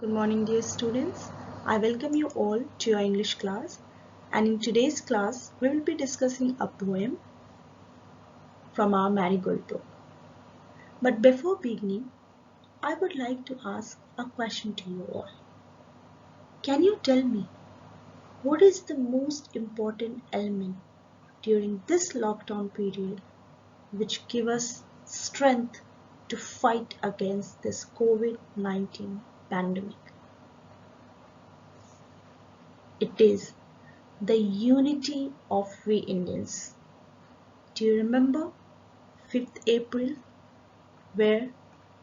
Good morning, dear students. I welcome you all to your English class. And in today's class, we will be discussing a poem from our Marigold book. But before beginning, I would like to ask a question to you all. Can you tell me what is the most important element during this lockdown period which give us strength to fight against this COVID-19 pandemic? It is the unity of we Indians. Do you remember 5th April where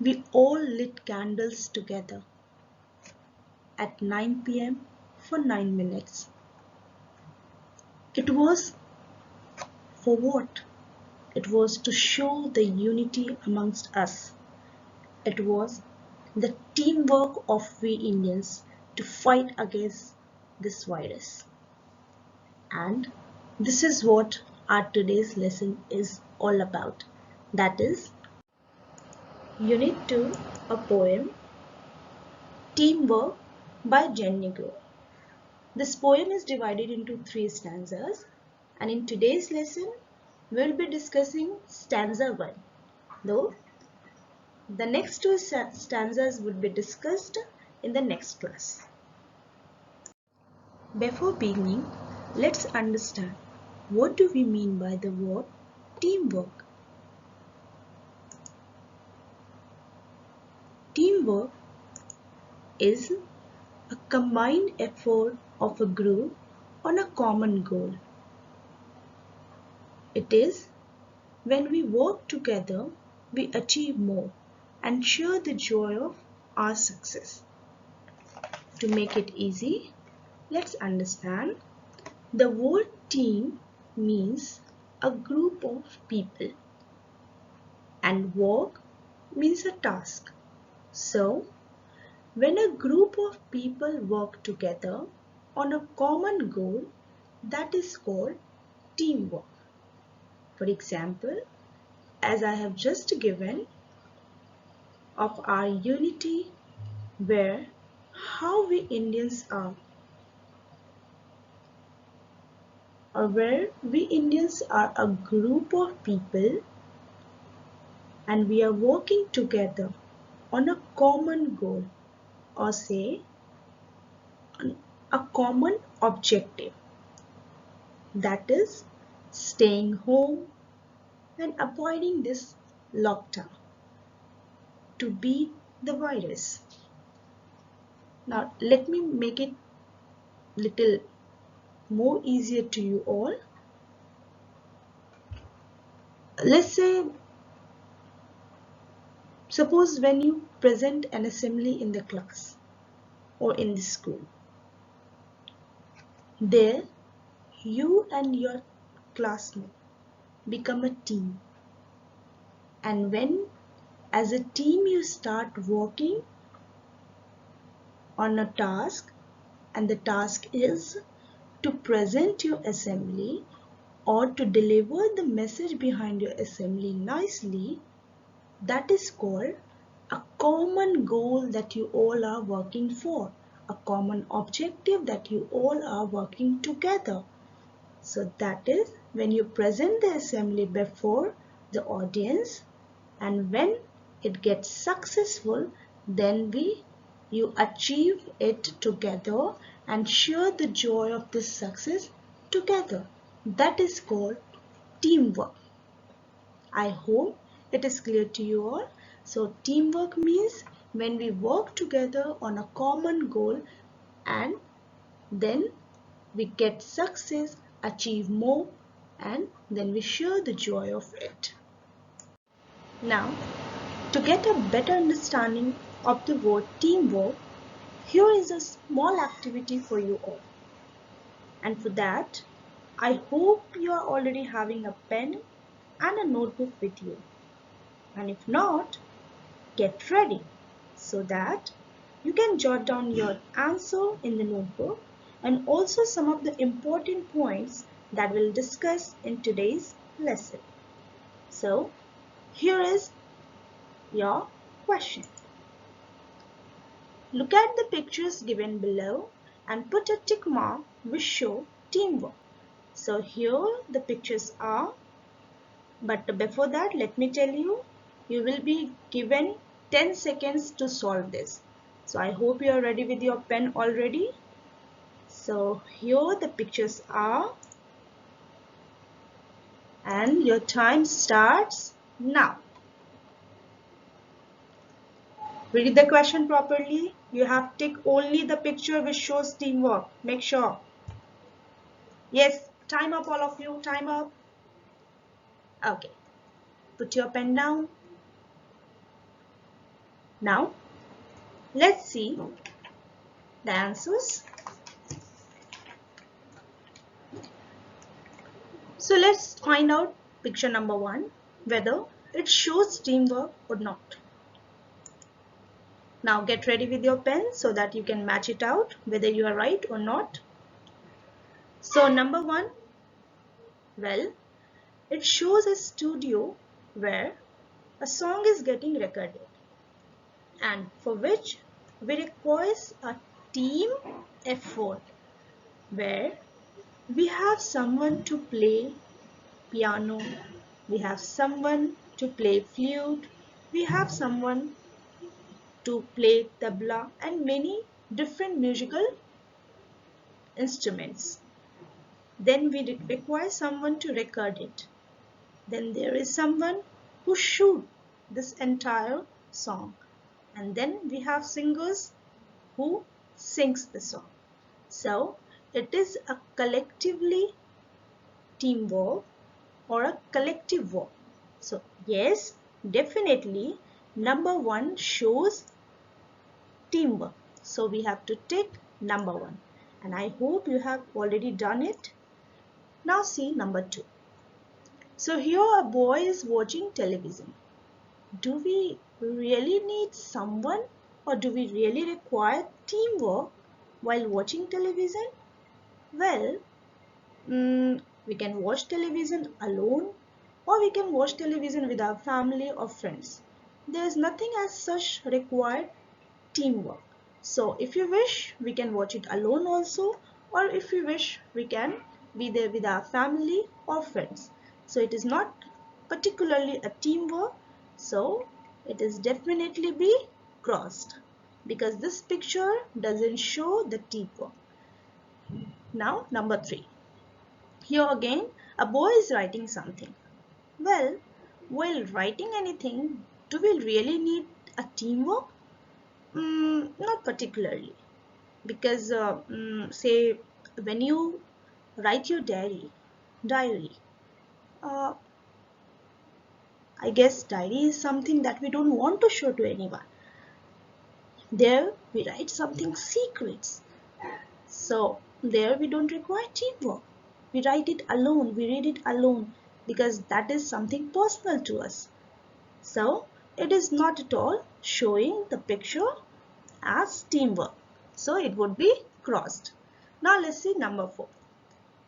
we all lit candles together at 9 p.m. for 9 minutes? It was for what? It was to show the unity amongst us. It was the teamwork of we Indians to fight against this virus. And this is what our today's lesson is all about. That is Unit 2, a poem, Teamwork by Jenny Grow. This poem is divided into 3 stanzas, and in today's lesson, we will be discussing stanza 1, though the next 2 stanzas would be discussed in the next class. Before beginning, let's understand what do we mean by the word teamwork. Teamwork is a combined effort of a group on a common goal. It is when we work together, we achieve more and share the joy of our success. To make it easy, let's understand the word team means a group of people and work means a task. So, when a group of people work together on a common goal, that is called teamwork. For example, as I have just given of our unity, where how we Indians are, or where we Indians are a group of people and we are working together on a common goal, or say a common objective, that is staying home and avoiding this lockdown to beat the virus. Now let me make it little more easier to you all. Let's say, suppose when you present an assembly in the class or in the school, there you and your classmate become a team, and when as a team you start working on a task, and the task is to present your assembly or to deliver the message behind your assembly nicely, that is called a common goal that you all are working for, a common objective that you all are working together. So that is when you present the assembly before the audience, and when it gets successful, then you achieve it together and share the joy of this success together. That is called teamwork. I hope it is clear to you all. So teamwork means when we work together on a common goal and then we get success, achieve more, and then we share the joy of it. Now, to get a better understanding of the word teamwork, here is a small activity for you all. And for that, I hope you are already having a pen and a notebook with you. And if not, get ready so that you can jot down your answer in the notebook and also some of the important points that we'll discuss in today's lesson. So, here is your question. Look at the pictures given below and put a tick mark which show teamwork. So here the pictures are, but before that let me tell you, you will be given 10 seconds to solve this. So I hope you are ready with your pen already. So here the pictures are and your time starts now. Read the question properly. You have tick only the picture which shows teamwork. Make sure. Yes, time up all of you. Time up. Okay. Put your pen down. Now, let's see the answers. So let's find out picture number 1, whether it shows teamwork or not. Now get ready with your pen so that you can match it out whether you are right or not. So number 1, well, it shows a studio where a song is getting recorded and for which we require a team effort where we have someone to play piano, we have someone to play flute, we have someone to play tabla and many different musical instruments. Then we require someone to record it. Then there is someone who shoot this entire song. And then we have singers who sings the song. So it is a collectively teamwork or a collective work. So yes, definitely number 1 shows teamwork. So we have to tick number 1. And I hope you have already done it. Now see number 2. So here a boy is watching television. Do we really need someone or do we really require teamwork while watching television? Well, we can watch television alone or we can watch television with our family or friends. There is nothing as such required teamwork. So if you wish, we can watch it alone also, or if you wish, we can be there with our family or friends. So it is not particularly a teamwork, so it is definitely be crossed because this picture doesn't show the teamwork. Now number 3. Here again, a boy is writing something. Well, while writing anything, do we really need a teamwork? Not particularly, because say when you write your diary, uh, I guess diary is something that we don't want to show to anyone. There we write something secrets. So there we don't require teamwork. We write it alone, we read it alone because that is something personal to us. So it is not at all showing the picture as teamwork. So it would be crossed. Now let's see number 4.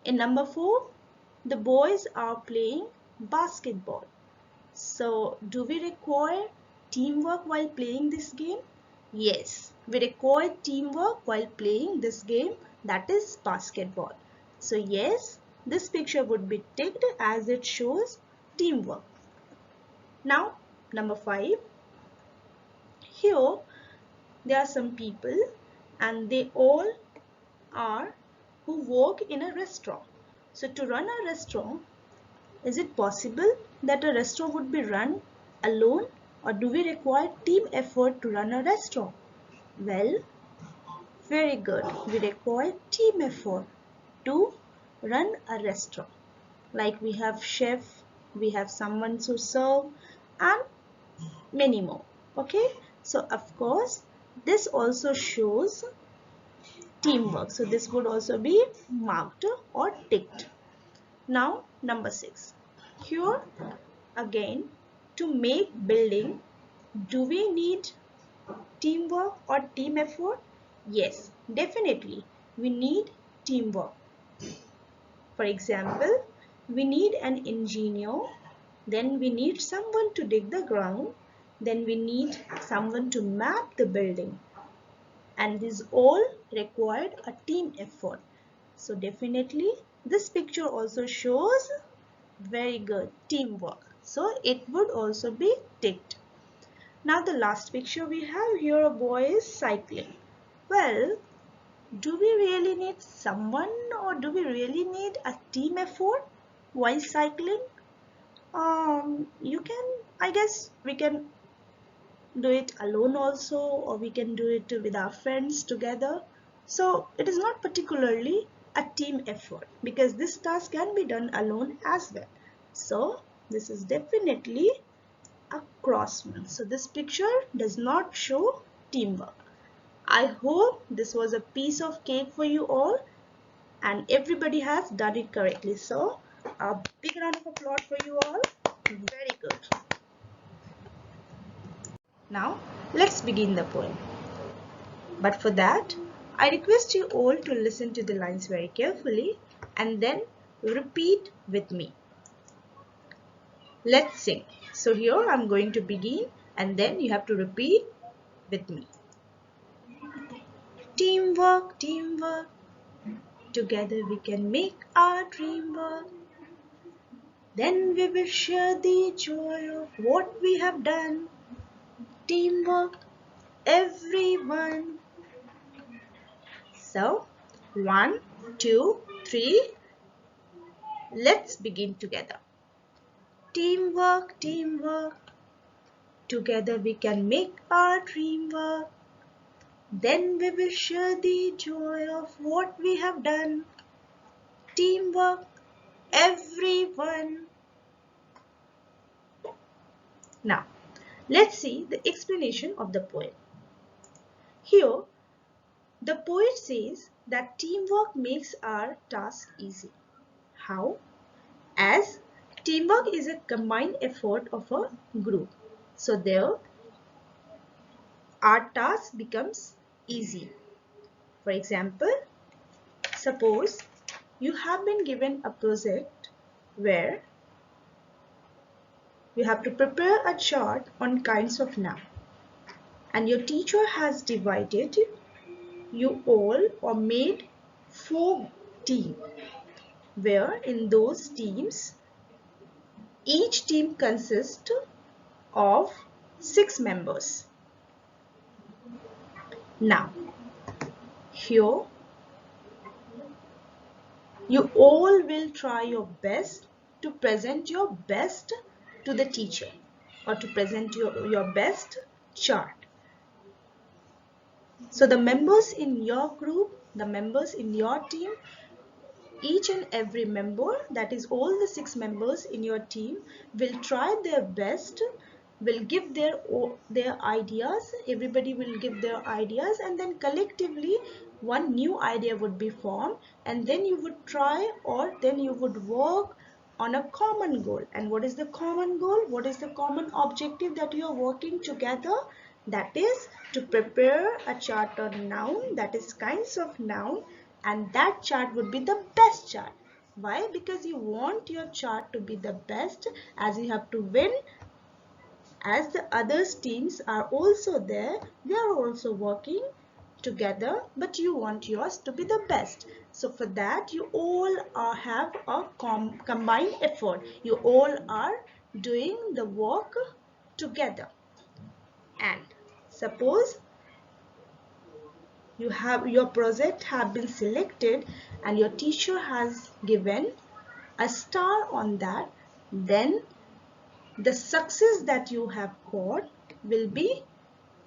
In number 4, the boys are playing basketball. So do we require teamwork while playing this game? Yes, we require teamwork while playing this game, that is basketball. So yes, this picture would be ticked as it shows teamwork. Now number 5. Here there are some people and they all are who work in a restaurant. So to run a restaurant, is it possible that a restaurant would be run alone or do we require team effort to run a restaurant? Well, very good. We require team effort to run a restaurant. Like we have chef, we have someone to serve and many more. Okay, so of course this also shows teamwork. So this would also be marked or ticked. Now number 6. Here again, to make building, do we need teamwork or team effort? Yes, definitely we need teamwork. For example, we need an engineer, then we need someone to dig the ground, then we need someone to map the building. and these all required a team effort. So definitely this picture also shows very good teamwork. So it would also be ticked. Now the last picture we have here, a boy is cycling. Well, do we really need someone, or do we really need a team effort while cycling? You can, I guess we can do it alone also, or we can do it with our friends together. So it is not particularly a team effort, because this task can be done alone as well. So this is definitely a cross one. So this picture does not show teamwork. I hope this was a piece of cake for you all and everybody has done it correctly. So a big round of applause for you all. Very good. Now let's begin the poem. But for that, I request you all to listen to the lines very carefully and then repeat with me. Let's sing. So here I'm going to begin and then you have to repeat with me. Teamwork, teamwork, together we can make our dream work. Then we will share the joy of what we have done. Teamwork, everyone. So, 1, 2, 3, let's begin together. Teamwork, teamwork, together we can make our dream work. Then we will share the joy of what we have done. Teamwork, everyone. Now, let's see the explanation of the poem. Here, the poet says that teamwork makes our task easy. How? As teamwork is a combined effort of a group. So there, our task becomes easy. For example, suppose you have been given a project where you have to prepare a chart on kinds of noun, and your teacher has divided you all or made 4 teams, where in those teams each team consists of 6 members. Now here you all will try your best to present your best to the teacher, or to present your best chart. So the members in your group, the members in your team, each and every member, that is all the 6 members in your team, will try their best, will give their ideas. Everybody will give their ideas, and then collectively one new idea would be formed, and then you would try, or then you would work on a common goal. And what is the common goal? What is the common objective that you are working together? That is to prepare a chart on noun, that is kinds of noun, and that chart would be the best chart. Why? Because you want your chart to be the best, as you have to win. As the other teams are also there, they are also working together, but you want yours to be the best. So for that, you all have a combined effort. You all are doing the work together. And suppose you have your project have been selected and your teacher has given a star on that, then the success that you have got will be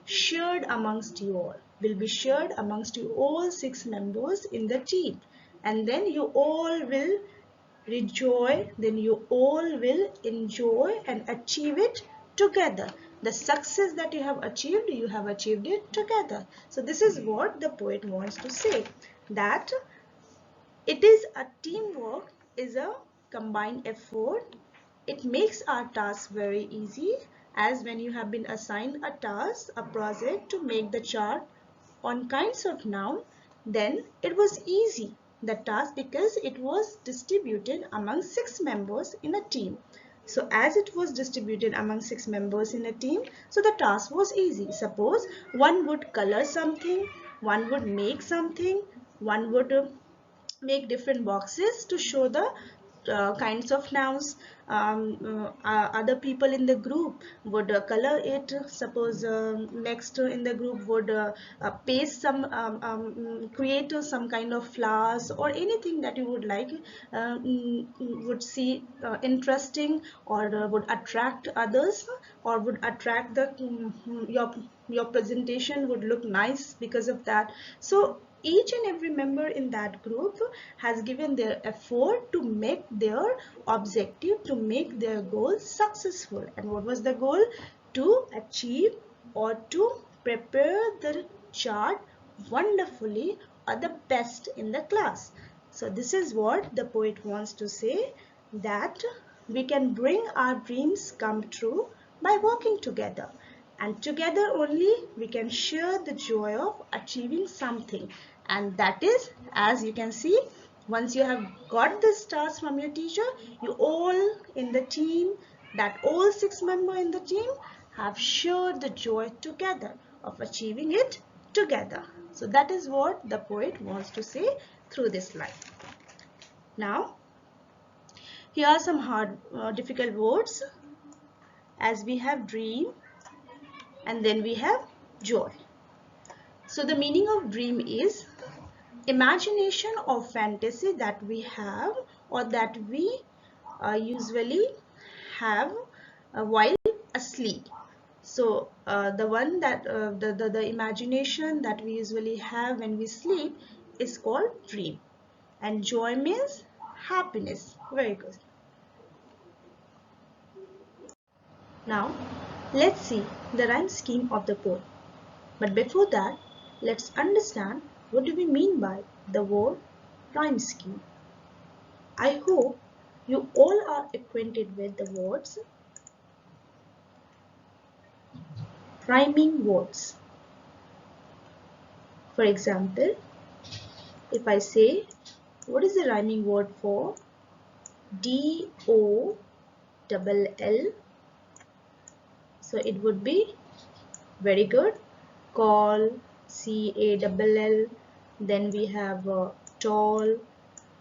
shared amongst you all, will be shared amongst you all 6 members in the team, and then you all will rejoice, then you all will enjoy and achieve it together. The success that you have achieved it together. So this is what the poet wants to say, that it is a teamwork, is a combined effort. It makes our task very easy, as when you have been assigned a task, a project to make the chart on kinds of noun, then it was easy, the task, because it was distributed among 6 members in a team. So as it was distributed among 6 members in a team, so the task was easy. Suppose one would color something, one would make something, one would make different boxes to show the kinds of nouns. Other people in the group would color it. Suppose next in the group would paste some create some kind of flowers or anything that you would like, would see interesting, or would attract others, or would attract the your presentation would look nice because of that. So each and every member in that group has given their effort to make their objective, to make their goal successful. And what was the goal? To achieve or to prepare the chart wonderfully, or the best in the class. So this is what the poet wants to say, that we can bring our dreams come true by working together, and together only we can share the joy of achieving something. And that is, as you can see, once you have got the stars from your teacher, you all in the team, that all 6 members in the team have shared the joy together of achieving it together. So that is what the poet wants to say through this line. Now here are some difficult words, as we have dream and then we have joy. So the meaning of dream is imagination or fantasy that we have, or that we usually have while asleep. So the one that the imagination that we usually have when we sleep is called dream. And joy means happiness. Very good. Now let's see the rhyme scheme of the poem. But before that, let's understand what do we mean by the word rhyme scheme. I hope you all are acquainted with the words rhyming words. For example, if I say, what is the rhyming word for DOLL? So it would be, very good, call, CALL. Then we have tall,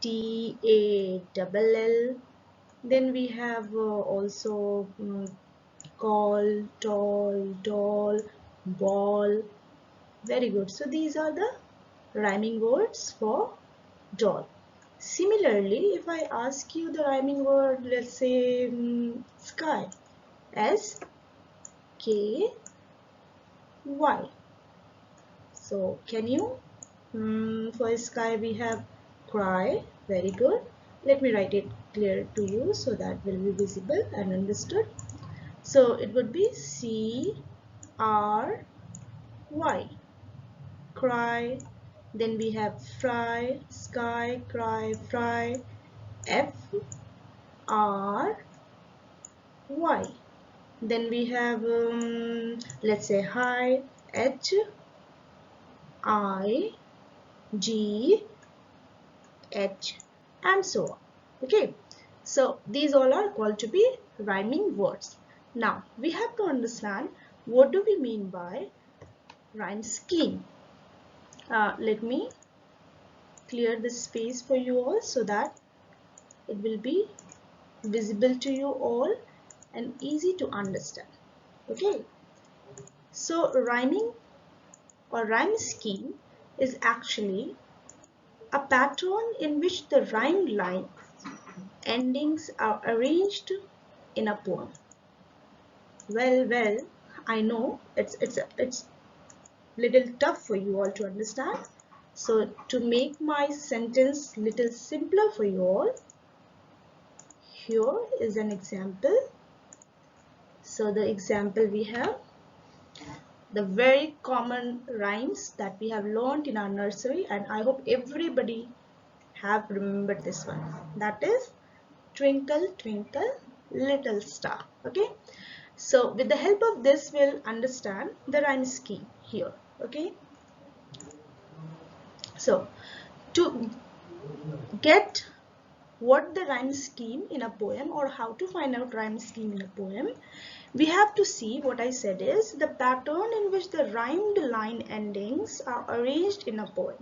TALL. Then we have also call, tall, ball. Very good. So these are the rhyming words for doll. Similarly, if I ask you the rhyming word, let's say sky, SKY. So can you, for sky we have cry. Very good. Let me write it clear to you so that will be visible and understood. So it would be CRY, cry. Then we have fry, sky, cry, fry, FRY. Then we have let's say high, HIGH, and so on. Okay, so these all are called to be rhyming words. Now we have to understand what do we mean by rhyme scheme. Let me clear this space for you all so that it will be visible to you all and easy to understand. Okay, so rhyming or rhyme scheme is actually a pattern in which the rhyme line endings are arranged in a poem. Well, I know it's little tough for you all to understand. So to make my sentence little simpler for you all, here is an example. So the example we have the very common rhymes that we have learned in our nursery, and I hope everybody have remembered this one. That is twinkle twinkle little star. Okay, so with the help of this we'll understand the rhyme scheme here. Okay, so to get what the rhyme scheme in a poem, or how to find out rhyme scheme in a poem, we have to see what I said is the pattern in which the rhymed line endings are arranged in a poem.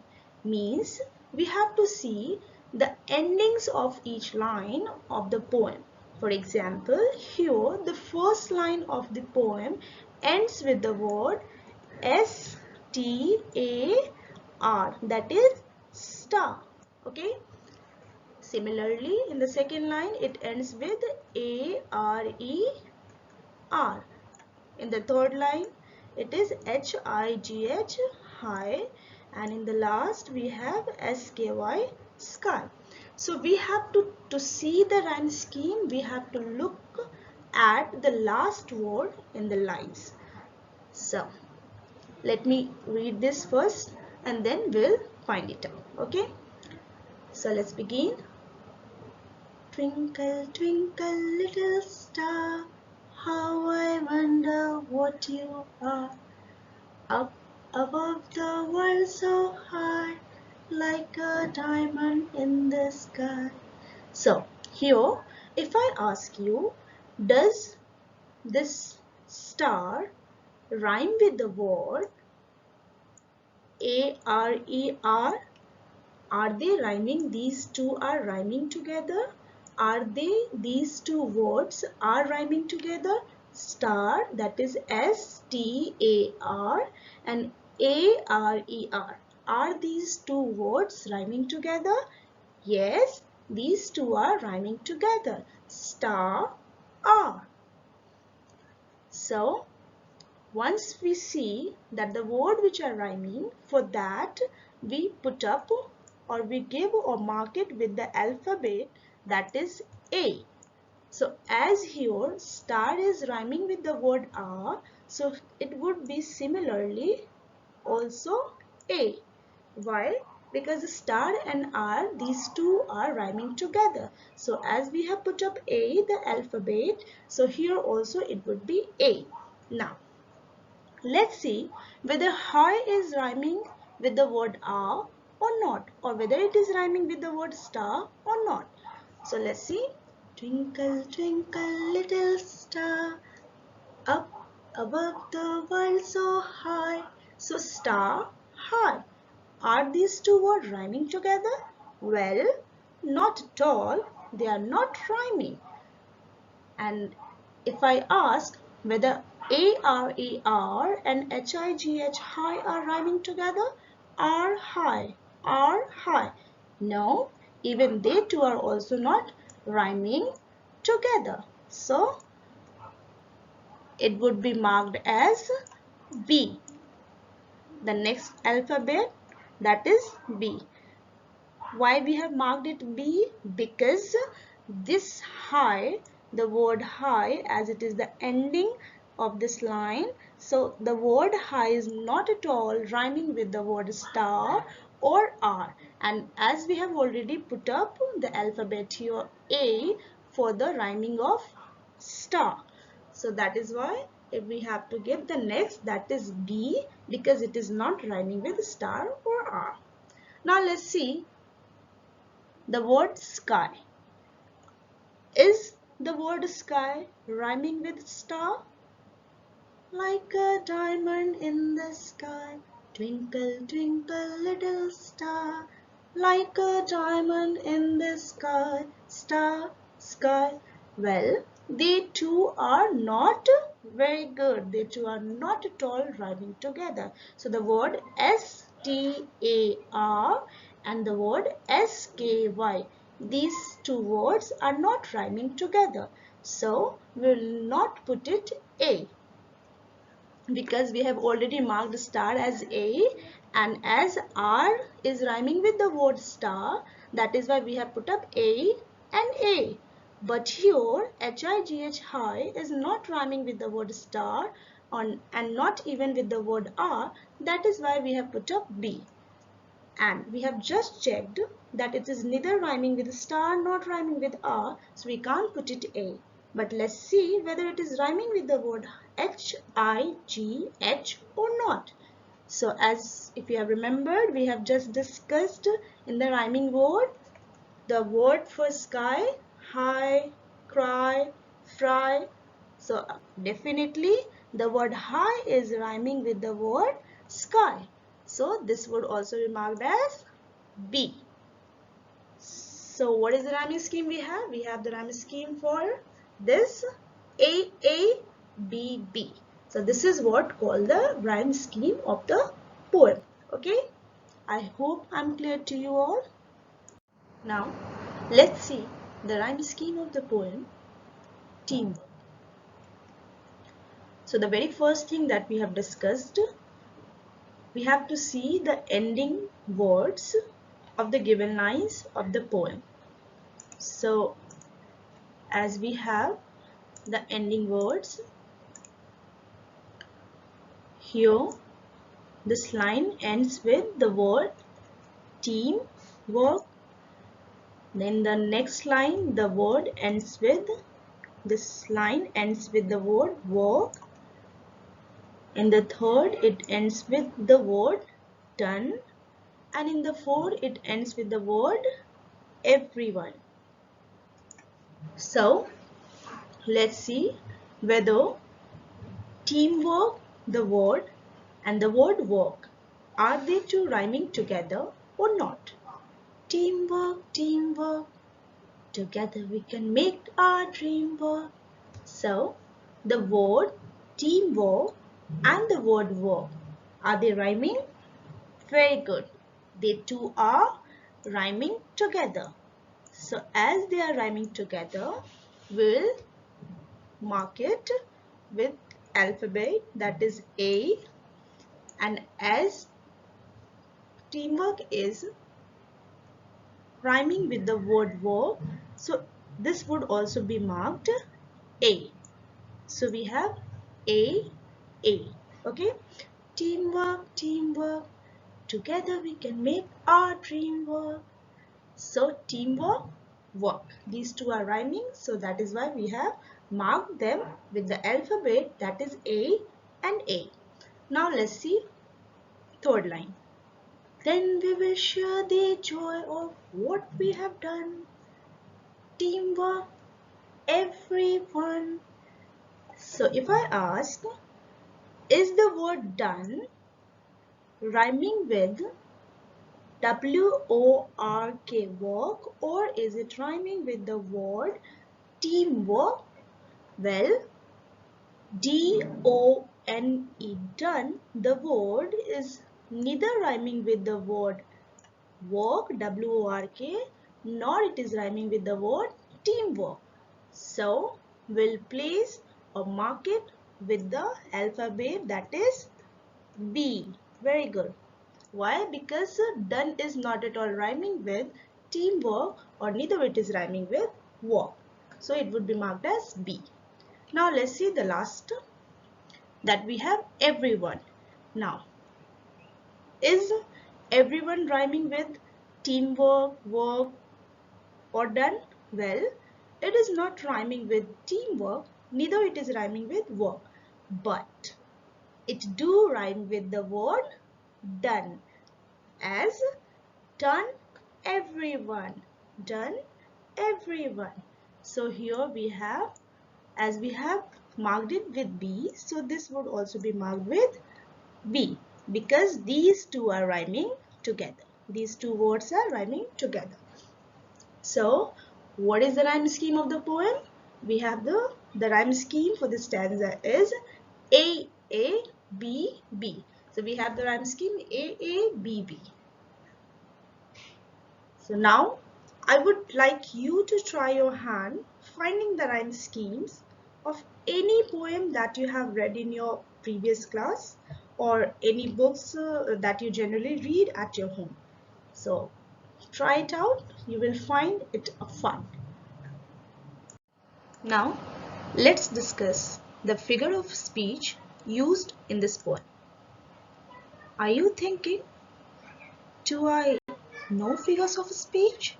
Means we have to see the endings of each line of the poem. For example, here the first line of the poem ends with the word S-T-A-R, that is star. Okay. Similarly, in the second line, it ends with A-R-E-R. In the third line, it is H-I-G-H, high. And in the last, we have S-K-Y, sky. So we have to see the rhyme scheme, we have to look at the last word in the lines. So let me read this first and then we'll find it out. Okay. So let's begin. Twinkle, twinkle, little star, how I wonder what you are. Up above the world so high, like a diamond in the sky. So, here, if I ask you, does this star rhyme with the word A-R-E-R? Are they rhyming? These two are rhyming together. Are they? These two words are rhyming together. Star, that is S-T-A-R, and A-R-E-R. Are these two words rhyming together? Yes, these two are rhyming together. Star, R. So, once we see that the word which are rhyming, for that we put up or we give or mark it with the alphabet, that is A. So as here star is rhyming with the word R, so it would be similarly also A. Why? Because the star and R, these two are rhyming together. So as we have put up A, the alphabet, so here also it would be A. Now let's see whether high is rhyming with the word R or not, or whether it is rhyming with the word star or not. So let's see. Twinkle, twinkle, little star, up above the world so high. So star, high. Are these two words rhyming together? Well, not at all. They are not rhyming. And if I ask whether A-R-E-R and H-I-G-H, high, are rhyming together, are high, are high. No, even they two are also not rhyming together. So it would be marked as B. The next alphabet, that is B. Why we have marked it B? Because this high, the word high, as it is the ending of this line, so the word high is not at all rhyming with the word star or R. And as we have already put up the alphabet here A for the rhyming of star. So that is why if we have to give the next, that is B, because it is not rhyming with star or R. Now let's see the word sky. Is the word sky rhyming with star? Like a diamond in the sky, twinkle, twinkle, little star. Like a diamond in the sky, star, sky. Well, they two are not very good. They two are not at all rhyming together. So the word S-T-A-R and the word S-K-Y, these two words are not rhyming together. So we will not put it A, because we have already marked star as A, and as R is rhyming with the word star, that is why we have put up A and A. But here H-I-G-H, high, is not rhyming with the word star and not even with the word R, that is why we have put up B. And we have just checked that it is neither rhyming with star nor rhyming with R, so we can't put it A. But let's see whether it is rhyming with the word H-I-G-H or not. So as if you have remembered, we have just discussed in the rhyming word the word for sky, high, cry, fry. So definitely the word high is rhyming with the word sky. So this would also be marked as B. So what is the rhyming scheme we have? We have the rhyming scheme for this A, B, B. So this is what called the rhyme scheme of the poem. Okay. I hope I'm clear to you all. Now let's see the rhyme scheme of the poem Teamwork. So the very first thing that we have discussed, we have to see the ending words of the given lines of the poem. So as we have the ending words here, this line ends with the word team work. Then the next line, the word ends with, this line ends with the word work. In the third, it ends with the word done. And in the fourth, it ends with the word everyone. So let's see whether teamwork, the word, and the word work, are they two rhyming together or not? Teamwork, teamwork, together we can make our dream work. So the word teamwork and the word work, are they rhyming? Very good. They two are rhyming together. So as they are rhyming together, we'll mark it with alphabet, that is A, and as teamwork is rhyming with the word work, so this would also be marked A. So we have A, A. Okay. Teamwork, teamwork, together we can make our dream work. So teamwork, work. These two are rhyming, so that is why we have marked them with the alphabet, that is A and A. Now let's see third line. Then we will share the joy of what we have done. Teamwork, everyone. So if I ask, is the word done rhyming with W-O-R-K, work, or is it rhyming with the word teamwork? Well, D-O-N-E, done, the word is neither rhyming with the word work, W-O-R-K, nor it is rhyming with the word teamwork. So we'll place or mark it with the alphabet, that is B. Very good. Why? Because done is not at all rhyming with teamwork, or neither it is rhyming with work. So it would be marked as B. Now let's see the last, that we have everyone. Now, is everyone rhyming with teamwork, work, or done? Well, it is not rhyming with teamwork, neither it is rhyming with work, but it do rhyme with the word done, as done everyone, done everyone. So here we have, as we have marked it with B, so this would also be marked with B, because these two are rhyming together. These two words are rhyming together. So what is the rhyme scheme of the poem? We have the rhyme scheme for the stanza is A, B, B. So we have the rhyme scheme A, B, B. So now I would like you to try your hand finding the rhyme schemes of any poem that you have read in your previous class, or any books that you generally read at your home. So try it out, you will find it fun. Now let's discuss the figure of speech used in this poem. Are you thinking, do I know figures of speech?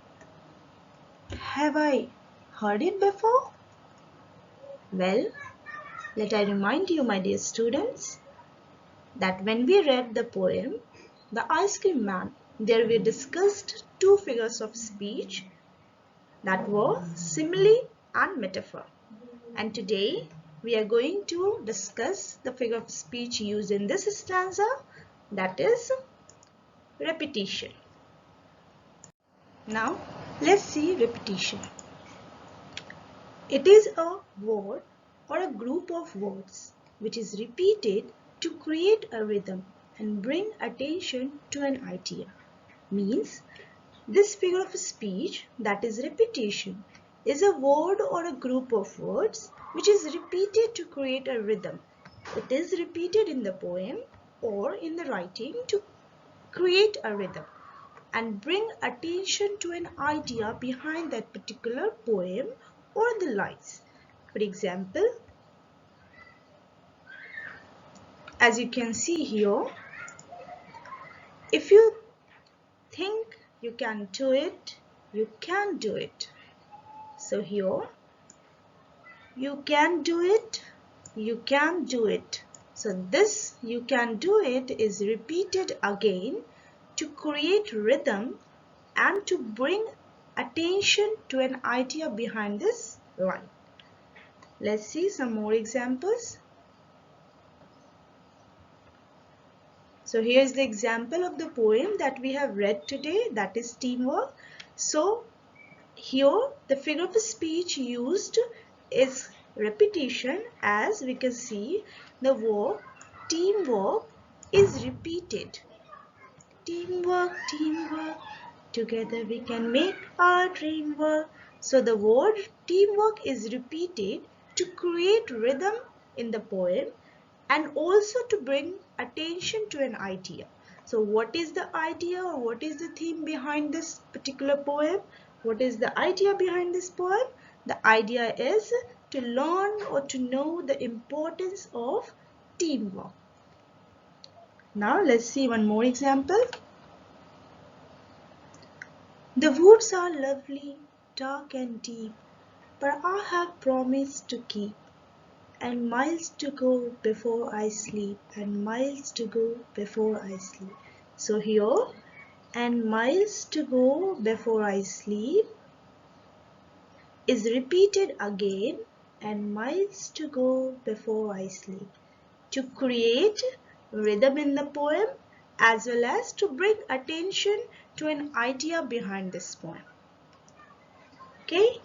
Have I heard it before? Well, let I remind you, my dear students, that when we read the poem, The Ice Cream Man, there we discussed two figures of speech, that were simile and metaphor. And today we are going to discuss the figure of speech used in this stanza, that is repetition. Now let's see repetition. It is a word or a group of words which is repeated to create a rhythm and bring attention to an idea. Means this figure of speech, that is repetition, is a word or a group of words which is repeated to create a rhythm. It is repeated in the poem or in the writing to create a rhythm and bring attention to an idea behind that particular poem or the lines. For example, as you can see here, if you think you can do it, you can do it. So here, you can do it, you can do it. So this you can do it is repeated again to create rhythm and to bring attention to an idea behind this line. Let's see some more examples. So here is the example of the poem that we have read today, that is teamwork. So here the figure of speech used is repetition. As we can see, the word teamwork is repeated. Teamwork, teamwork, together we can make our dream work. So the word teamwork is repeated to create rhythm in the poem and also to bring attention to an idea. So what is the idea or what is the theme behind this particular poem? What is the idea behind this poem? The idea is to learn or to know the importance of teamwork. Now let's see one more example. The woods are lovely, dark and deep, but I have promised to keep. And miles to go before I sleep, and miles to go before I sleep. So here, and miles to go before I sleep is repeated again, and miles to go before I sleep, to create rhythm in the poem as well as to bring attention to an idea behind this poem. Okay?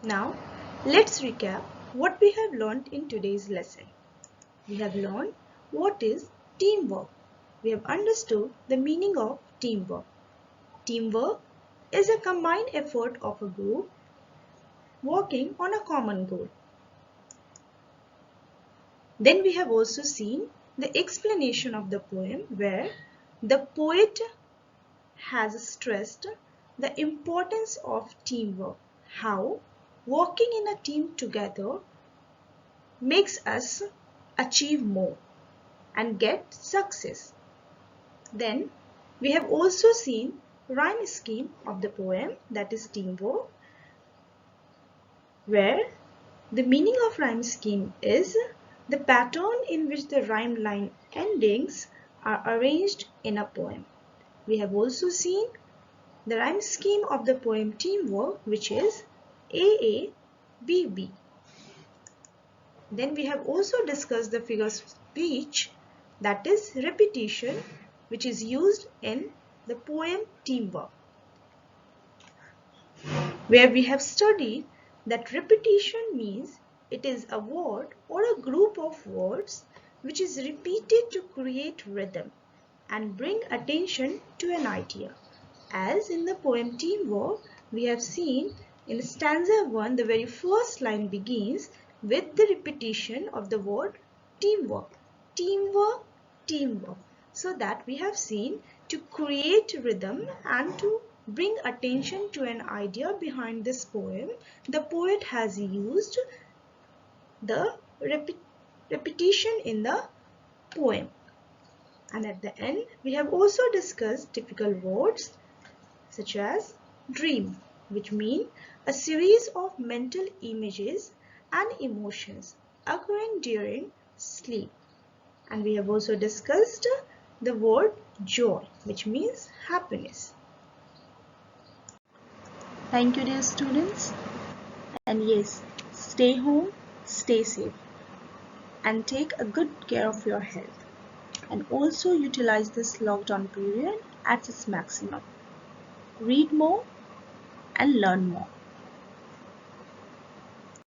Now, let's recap what we have learned in today's lesson. We have learned what is teamwork. We have understood the meaning of teamwork. Teamwork is a combined effort of a group working on a common goal. Then we have also seen the explanation of the poem where the poet has stressed the importance of teamwork, how working in a team together makes us achieve more and get success. Then we have also seen rhyme scheme of the poem, that is teamwork, where the meaning of rhyme scheme is the pattern in which the rhyme line endings are arranged in a poem. We have also seen the rhyme scheme of the poem teamwork, which is AABB. Then we have also discussed the figure of speech, that is repetition, which is used in the poem teamwork, where we have studied that repetition means it is a word or a group of words which is repeated to create rhythm and bring attention to an idea. As in the poem teamwork, we have seen in stanza 1, the very first line begins with the repetition of the word teamwork. Teamwork, teamwork. So that we have seen to create rhythm and to bring attention to an idea behind this poem, the poet has used the repetition in the poem. And at the end, we have also discussed difficult words such as dream, which mean a series of mental images and emotions occurring during sleep. And we have also discussed the word joy, which means happiness. Thank you, dear students. And yes, stay home, stay safe, and take a good care of your health. And also utilize this lockdown period at its maximum. Read more and learn more.